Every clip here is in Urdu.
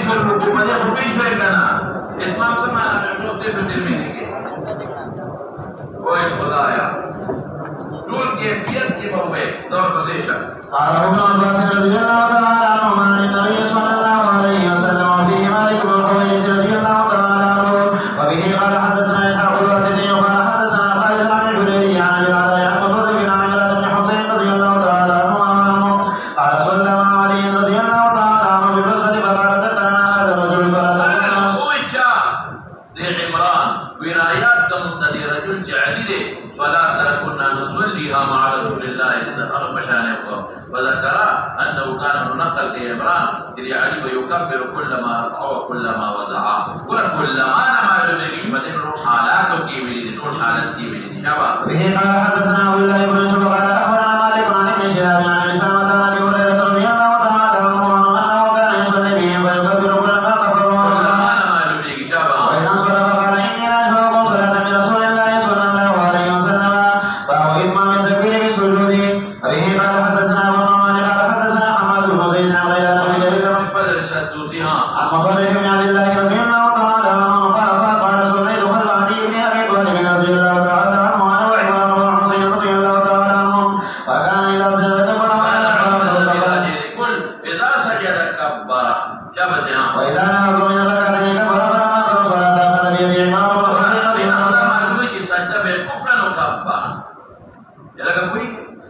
في الركوع ما يخرجش بيننا اتمام سمعنا من نقطة بالمينيكي وين خدايا دول كيفية كيف هو دور بسيطة قال ابن عباس رضي الله تعالى عنهما عن النبي صلى الله عليه وسلم وفيه مالك بن الحويرث رضي الله تعالى عنه وبه قال حدثنا اسحاق الواسطي وقال حدثنا خالد عن الجريري عن ابي العلاء عن مضر بن عمران بن حسين رضي الله تعالى عنه قال صلى مع علي رضي الله تعالى عنه بالمسجد فقال ذكرنا هذا الرجل صلى لعمران ورايات كمنتدي رجل جعلي فلا تركنا نصليها مع رسول الله صلى الله عليه وسلم وذكر انه كان منقل لعمران اذ علي ويكبر كلما رفع وكلما وزع كلما نما لديه بدل حالات كي نقول حالات كي شباب به قال حدثنا عبد الله بن يوسف قال اخبرنا مالك عن ابن شهاب عن ابي سلمة عن ابي هريرة رضي الله تعالى عنه انه كان يصلي بهم ويكبر كلما كبر كلما نما لديه شباب واذا انصرف قال اني لا صلاة من رسول الله صلى الله عليه وسلم فهو اتمام التكبير بالسجود وبه قال حدثنا ابو النعمان قال حدثنا حماد بن زيد عن غيلان بن جرير من فضل سدوتها عن مطرف بن عبد الله رضي الله تعالى عنه قال صليت خلف علي بن ابي طالب رضي الله تعالى عنه وانا وعمران بن حسين رضي الله تعالى عنهم وكان اذا سجد كبر اذا سجد كبر شباب واذا نهض من الركعتين كبر فلما قضى صلاة اخذ بيده عمران بن حسين رضي الله تعالى عنه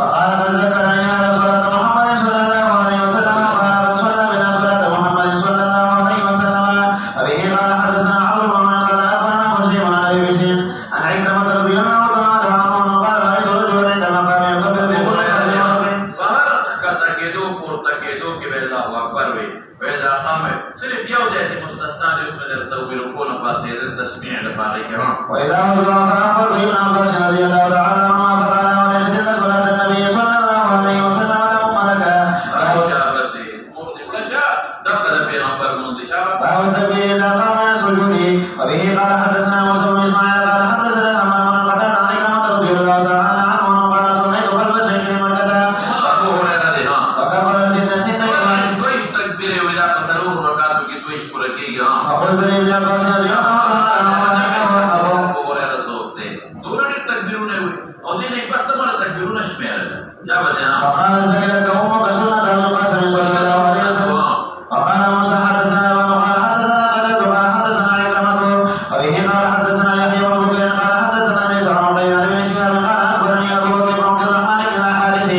وقال قد ذكرني على صلاة محمد صلى الله عليه وسلم قال من صلى بنا صلاة محمد صلى الله عليه وسلم وبه قال حدثنا عمرو بن عمرو قال اخبرنا مسلم عن ابي بشير عن عكرمة رضي الله تعالى عنه قال رايت رجلا عند مقام يكبر بكل فإذا قام صرف يوجد مستثنى ليسمى التوبير وكون فاسد التسميع لباقي كمان وإذا وضع فأخبر ابن عباس رضي الله تعالى عنهما فقال وليس تلك صلاة النبي صلى الله عليه وسلم له ملكا باب التكبير إذا قام من السجود وبه قال حدثنا موسى بن إسماعيل قال حدثنا همام بن قتادة عن عكرمة رضي الله تعالى عنه قال صليت خلف الشيخ في مكة وكبر سن فقلت لابن عباس رضي الله تعالى عنه أبو هريرة صوته دوران التكبيرون أودين يبختمون التكبيرون شمال يا بدينا فقال ذكرت أمك سنة أبي القاسم صلى الله عليه وسلم وقال موسى حدثنا وقال حدثنا قتادة قال حدثنا عكرمة وبه قال حدثنا يحيى بن بكير قال حدثنا ليس عن غيلان بن شهاب قال أخبرني أبو بكر بن عبد الرحمن بن الحارث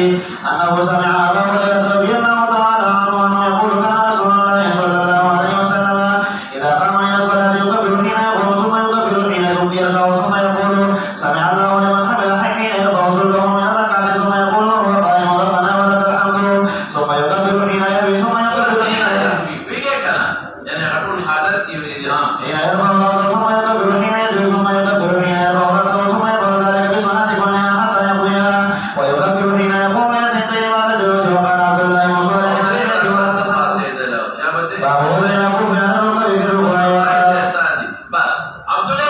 أنه سمع أبا هريرة رضي الله تعالى عنه أنه يقول كان رسول الله صلى الله عليه وسلم إذا قام إلى الصلاة يكبر حين يقول ثم يكبر حين يركع ثم يقول سمع الله لمن حمده حين يرفع صلبه من الركعة ثم يقول وهو قائم ربنا ولك الحمد ثم يكبر حين يروي ثم يكبر حين يعني أقول حالات يريدها حين يرفع رأسه ثم يكبر حين يدعو ثم يكبر حين يرفع رأسه ثم يفعل ذلك بالصلاة كلها حتى يقضيها ويكبر حين يقوم إلى سنتين بعد الجلوس وقال عبد الله بن صالح باب وضع يقوم بأن الركب بالركوع بس عبد الله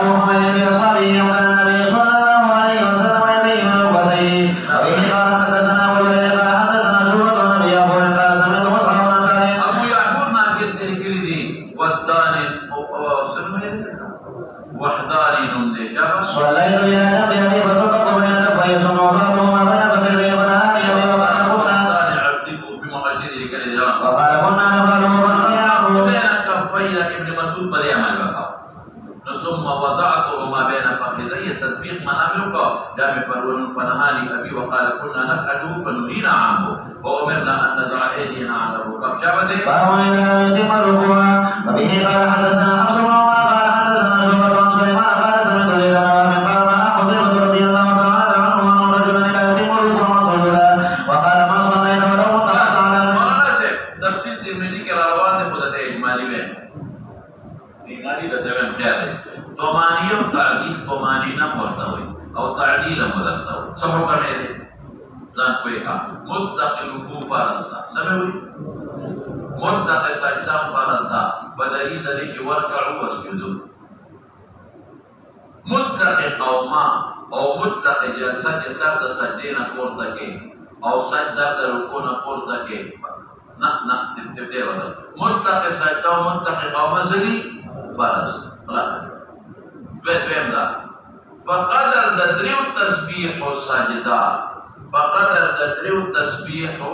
أبو حميد بن أصحابه وكان النبي صلى الله عليه وسلم يديه من ركبتيه وبه قال حدثنا أبو هريرة قال حدثنا شعبة عن أبي يعقوب قال سمعت مصعب بن سعد أبو يعقوب ناقد الكردي والداني وحداني نمدي شابه صليت إلى جنب أبي فطبق بين كفيه ثم وضعتهما بين فخذيه ونهاري أبي وقال كنا نفعل بين كفي ابن مسعود بدي عمل بقى ثم وضعتهما بين فخذي التطبيق منامك جاء فرون فنهاني أبي وقال كنا نفعل فنهينا عنه وأمرنا أن نضع أيدينا على الركب شابه فهو إذا لم يتم الركوع وبه قال حدثنا حفص بن عمر قال حدثنا بیماری بتوین خیال ہے طمانینہ و تعدیل طمانینہ مرتا ہوئی اور تعدیل مدرتا ہوئی سب حکم ہے ذان کوئی کہا متقی رکوع فارلتا سمجھ ہوئی متقی سجدہ فارلتا بدلیل دلی کی ورکعو واسجدو متقی قوما او متقی جلسہ کے سر دا سجدینا پورتا کے او سجدہ دا رکونا پورتا کے تبتیر وطن متقی سجدہ و متقی قوما سلی فرس خلاص دویم دا فقدر ددریو تسبیح و سجدہ فقدر ددریو تسبیح و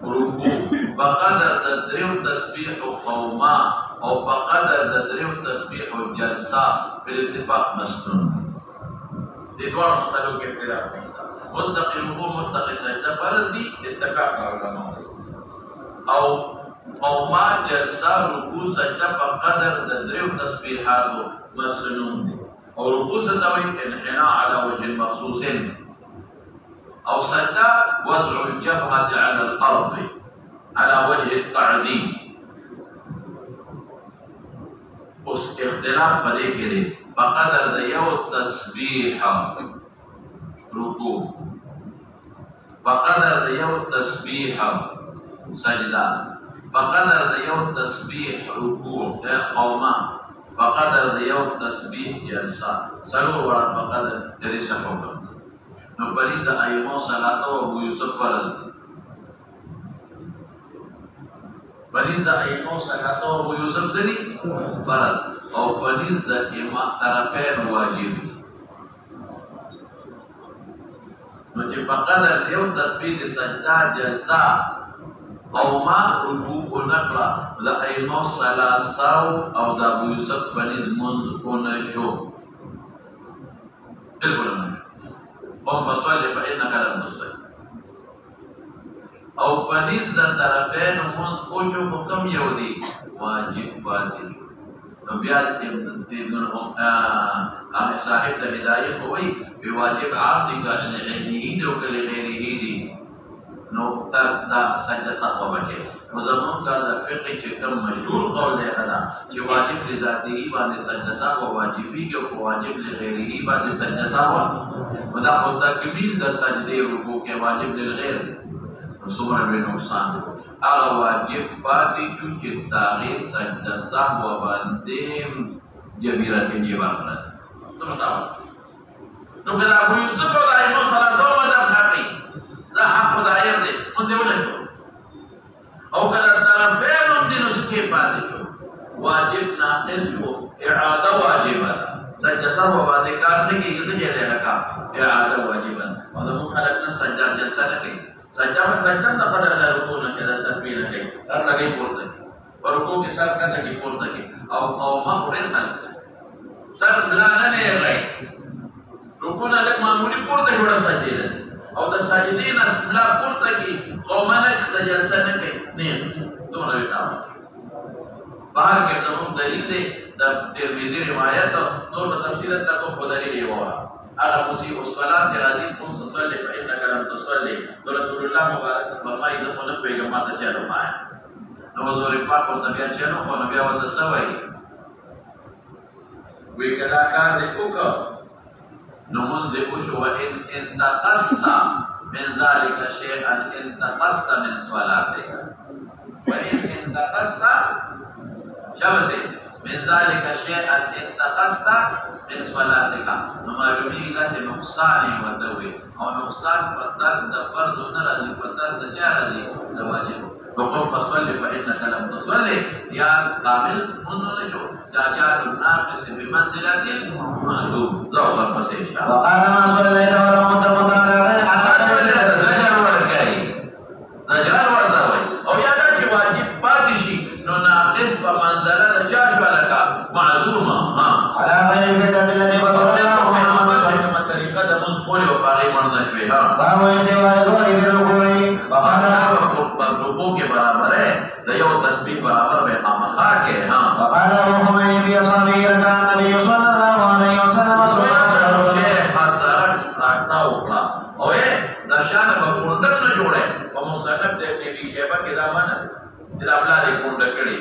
رکوع فقدر ددریو تسبیح و قوما او فقدر ددریو تسبیح و جلسہ بالاتفاق مسنون دیدوار مسئلوں کے اختلاف نہیں تھا متقی رکوع متقی سجدہ فرض دی اتفاق کا علماء او قوما جلسہ رکوع سجدہ فقدر ددریو تسبیحات مسنون دی اور رکوع ستوئی انحناء على وجه مخصوص او سجدہ وضع الجبهة على الارض على وجه التعظیم اس اختلاف پڑے گرے فقدر دیو تسبیح رکوع فقدر دیو تسبیح سجدہ فقدر دیو تسبیح رکوع قوما فقدر دیو تسبیح جلسہ سلو ورد فقدر جلسہ حکم نو پرید ایمو سلاسہ و ابو یوسف فرض پرید ایمو سلاسہ و ابو یوسف سلی فرض او پرید ایمو طرفین واجب نو چی فقدر دیو تسبیح سجدہ جلسہ قوما رکوع نکلا دا ایمو سلاساو او دا ابو یوسف پنید منذ کنشو بالکل نشو قوم فصلی فإنک لم تصلی او پنید دا طرفین منذ کنشو حکم یودی واجب باتی تو بیاد صاحب دا ہدایت ہوئی بواجب عابدی کا لغیرہی دو کہ لغیرہی دی نو ترک دا سجدہ سقوہ بکے مضمون کا دا فقہ چکم مشہور قول دے خدا چی واجب لذاتی ہی باندے سجدہ سقوہ واجبی کے واجب لغیری ہی باندے سجدہ سقوہ ودا خود تکمیل دا سجدے رکو کے واجب لغیر سمر بے نقصان اگا واجب پاتی شو چی تاغی سجدہ سقوہ باندے جبیرہ کے جیبا کرد تو مطابق نو کدا ابو یوسف و دائمو صلاة و مدب نقی دا حق دائر دے ان دے ونشو او کدا طرفین ان دے نسکے پاتے شو واجب ناقص شو اعادہ واجبا سجدہ سب و بادے کارنے کی کسی جے دے رکھا اعادہ واجبا اور دا مخلقنا سجدہ جلسہ لکے سجدہ نا قدر دا رکو نکے دا تسبیح نکے سر لگے پورتا کی اور رکو کے سر کتا کی پورتا کی او مخورے سر بلانا نے رہی رکو نا لک معمولی پورتا شوڑا سجدے لگے او دا ساجدین اسملا پورتا کی قومانک سجلسہ نکے نہیں تو نوی تاما باہر کے تمام دلیل دے دا ترمیزی روایت تو تفصیلت تکو خدلی ریوارا اگر مصیب اسفلات ترازی تم سصلی فإنک لم تصلی تو رسول اللہ مبارک فرمائی دفو نکوی گماتا چیلو پایا نوزو رفاق و طبیعت چیلو خو نبیا و تصوی وی کدا کار دیکھو کا نمون دیکھوشو وَإِنْ انتقصت من ذَلِكَ شَيْئًا انتقصت من صَلَاتِكَ وَإِنْ انتقصت شبسے من ذَلِكَ شَيْئًا انتقصت من صَلَاتِكَ نمالومی گا کہ نقصانی وطوی اور نقصان پتر دا فرض و نرازی پتر دا چارازی دواجب وقم فصلی فإنک لم تصلی یا کامل منو نشو جاجار الناقص بمنزلة المعلوم ذوق المسيح وقال ما صليت ولا كنت مطالعا على زجر ورقاي زجر ورقاي او يادا چې واجب پاتې شي نو ناقص په منزله د چا شو لکه معلومه على غير البدعة التي بطلها محمد طریقه د منفول او باغی مرده شوی باب استواء الظهر في الركوع وقال رکوع کے برابر ہے دیو تسبیح برابر بے خامخا کے وقال ابو حمید في اصحابه ركع النبي صلى الله عليه وسلم صلاة شیخ حسرت راکتا اکڑا اوے نشان بکوندر نہ جوڑے ومصنف دے ابن شیبہ کے دامن اذا اولاد کونڈ کڑی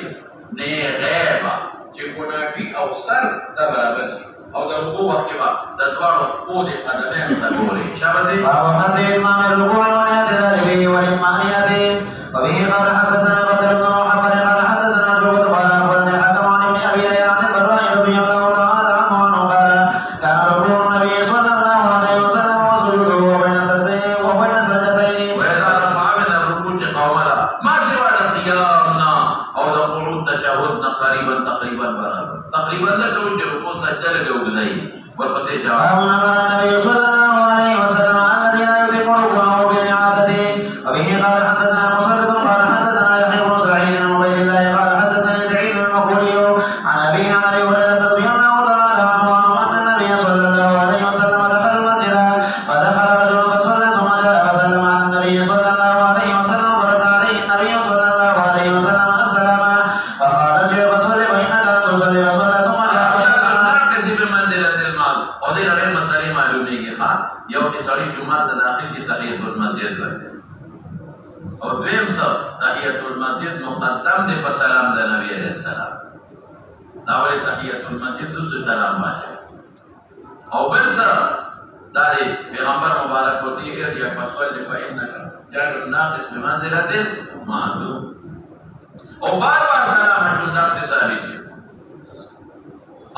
نے غیبا چکونا کی او سر دا برابر شي او د رکوع وخت کې به د دواړو خپو د قدمینو سره ګورې شابه دی باب فضل اتمام الركوع والاعتدال به والاطمئنان وبه قال حدثنا بدر بن محمد قال حدثنا شعبة قال اخبرني الحكم عن ابن ابي ليلى عن البراء رضي الله تعالى عنه انه قال كان ركوع النبي صلى الله عليه وسلم وسجوده وبين سجدتين واذا رفع من الركوع قومنا ما سوى القيامنا او د قعود تشهدنا تقريبا برابر تقريبا لا توجه ركوع سجده لګي وګدای ورپسې جواب النبي صلى الله عليه وسلم الذي لا يطيق ركوعه بالاعاده وبه قال حدثنا مسدد قال حدثنا يحيى بن سعيد بن عبيد الله قال حدثني سعيد المقبولي عن ابي هريره رضي الله تعالى عنه ان النبي صلى الله عليه وسلم دخل المسجد فدخل رجل فصلى ثم جاء فسلم على النبي صلى الله عليه وسلم ورد عليه النبي صلى الله عليه وسلم السلام فقال ارجع فصلي فانك لم تصلي فصلى ثم جاء او دې نړۍ مسلې معلومیږي ښا یو چې تړي جمعه د داخل کې تحیت المسجد ورته او دویم څه تحیت المسجد مقدم دی په سلام د نبی عليه السلام دا ولې تحیت المسجد دوسری سلام واچي او بل څه دا دی پیغمبر مبارک وتی ارجع فصلی فانک جعل الناقص بمنزله معدوم او بار سلام حضرت ثابت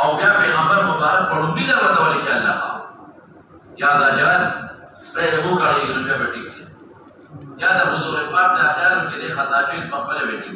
او بیا پیغمبر مبارک په لومړي دروازه ولې چې الله یا دا جان پرې وو کړی نو بیا ټیک دی یا د حضور پاک د احیانو کې د خطا شوی په خپل ویټی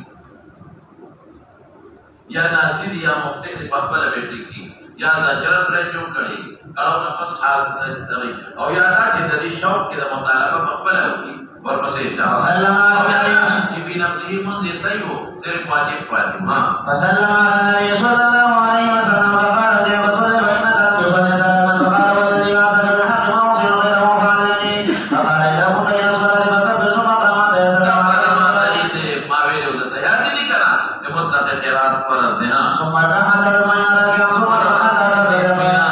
یا ناصر یا مفتی په خپل ویټی کی یا دا جان پرې جوړ کړی او نفس حال دی او یا دا چې د دې شوق کې د مطالبه په خپل وکړي ورپسې سلام علیکم په نفسه مونږ یې صحیح صرف واجب فاطمه فسلم على النبي صلى الله عليه وسلم فقال ارجع فصلي فانك لم تصلي سلاما فقال والذي بعثك بالحق ما اوصل غيره فعلني فقال اذا كنت الى الصلاه فكبر ثم اقرا ما تيسر ثم تحدث اطمئن راكعا ثم تحدث تطمئن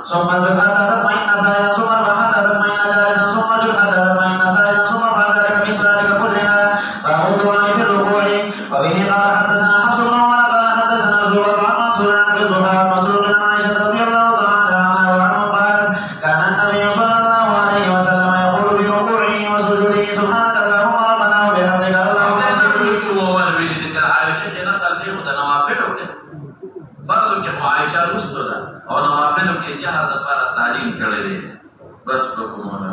ثم تحدث اطمئن ساجدا ثم تحدث اطمئن جالسا ثم تحدث اطمئن ساجدا ثم بعد ذلك مثل ذلك كلها باب الدعاء في الركوع وبه قال حدثنا حفص بن عمر قال حدثنا زهير عن منصور عن ابي الزبير مسروق عن عائشه رضي الله تعالى عنها وعنه قال كان النبي صلى الله عليه وسلم يقول في ركوعه وسجوده سبحانك اللهم ربنا وبحمدك اللهم عائشہ رسول دا اور نوافلوں کے جہر دپارا تعلیم کرے دے بس بکمونا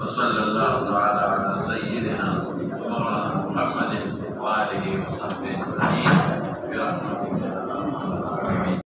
وصلی اللہ تعالی علی سیدنا مولانا محمد وآلہ وصحبہ